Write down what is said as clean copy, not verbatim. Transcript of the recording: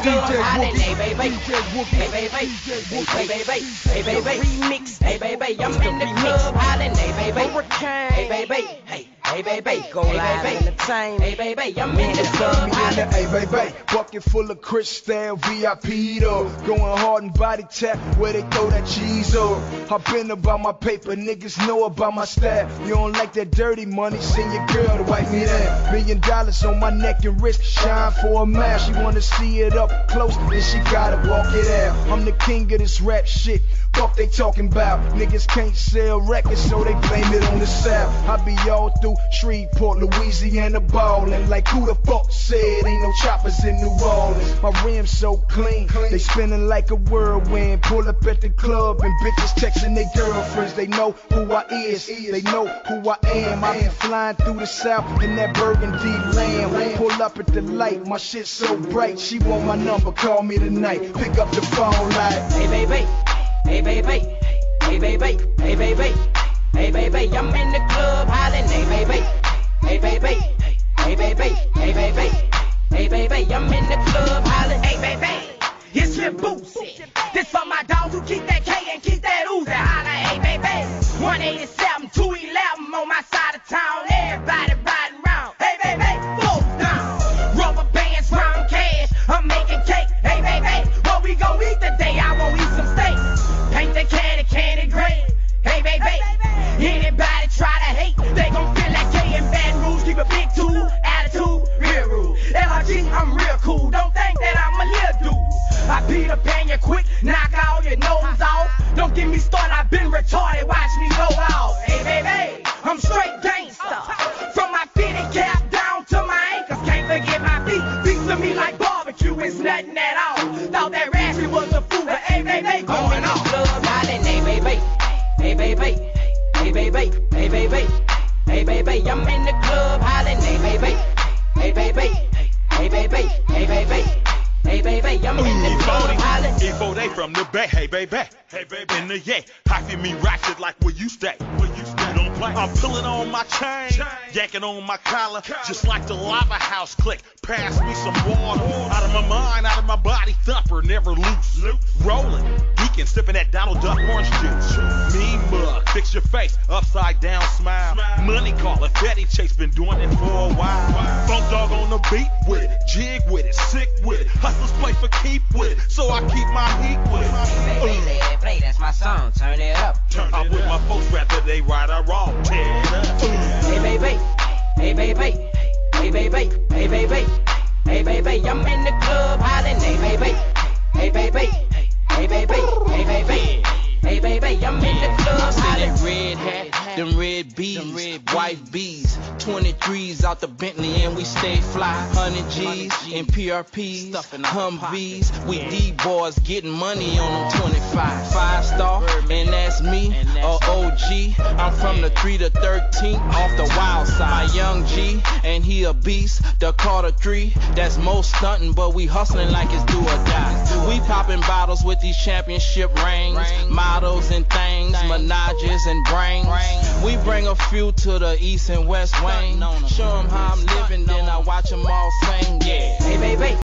club hollering, hey baby, hey baby, hey baby, hey baby, remix, hey baby, I'm in the club hollering, hey baby, hey baby, hey baby, go live entertainment, hey baby, I'm in the club hollering, hey baby, bucket full of Cristal VIP though, going hard and body tap where they throw that cheese up. I've been about my paper, niggas know about my style. You don't like that dirty money, send your girl to wipe me down. $1 million on my neck and wrist, shine for a mile. She wanna see it up close, then she gotta walk it out. I'm the king of this rap shit, fuck they talking about. Niggas can't sell records, so they blame it on the South. I be all through Shreveport, Louisiana ballin'. Like who the fuck said ain't no choppers in New Orleans? My rims so clean, they spinning like a whirlwind. Pull up at the club and bitches texting their girlfriends. They know who I is, they know who I am. I be flying through the South in that burgundy lamb. Pull up at the light, my shit so bright. She want my number, call me tonight. Pick up the phone like, hey baby, hey baby, hey baby, hey baby, hey baby, I'm in the club hollering, hey baby, hey baby, hey baby, hey baby, hey baby, I'm in the club hollering, hey baby, it's your Boosie. This for my dogs who keep that K and keep that Uzi. Holla, hey baby, 187, 211 on my side of town. Everybody riding round, hey baby, full down. Rubber bands, round cash, I'm making cake, hey baby. What we gon' eat today? I won't eat some steak. Paint the candy gray, hey baby. Anybody try to hate, they gon' feel like K in Baton Rouge. Keep a big tool, attitude, real rude. LRG, I'm real cool, don't think that I'm a little dude. I beat up and you quick, knock all your nose off. Don't get me started, I've been retarded, watch me go off. Hey baby, I'm straight gangsta. From my fitted cap down to my ankles, can't forget my feet. Beats to me like barbecue, it's nothing at all. Thought that Raspy was a fool, but hey baby, going off. Club hollering, hey baby, hey baby, hey baby, hey baby, hey baby, I'm in the club hollering, hey baby, hey baby, hey baby, hey baby. Hey baby, I'm in the club hollering. E4 from the Bay, hey baby, hey baby, in the yay. Hyphy me ratchet like where you stay, don't play. I'm pulling on my chain, yanking on my collar, just like the lava house click. Pass me some water, out of my mind, out of my body, thumper, never loose. Rolling, geeking, sipping that Donald Duck orange juice. Mean mug, fix your face, upside down smile. Money caller, Betty Chase, been doing it for a while. Funk dog on the beat with it, jig with it, sick with it. Hustlers play for keep with it, so I keep my heat with it. Hey, play, that's my song, turn it up. I'm with my folks, whether they right or wrong. Tear it up. Hey baby, hey baby, hey baby, hey baby, hey baby, I'm in the club hollering, hey baby, hey baby, hey baby, hey baby, hey baby, I'm in the club hollering. Red hat, them red bees, white bees, 23s out the Bentley and we stay fly. 100 G's in PRPs, Humvees, we D-boys getting money on them 25. 5-star, and that's me, or OG. I'm from the 3 to 13, off the wild side. My young G, and he a beast, the Carter 3, that's most stunting, but we hustling like it's do or die. We popping bottles with these championship rings, models and things, menages and brains. We bring a few to the east and west wing. Show them how I'm living, then I watch them all sing, yeah. Hey baby.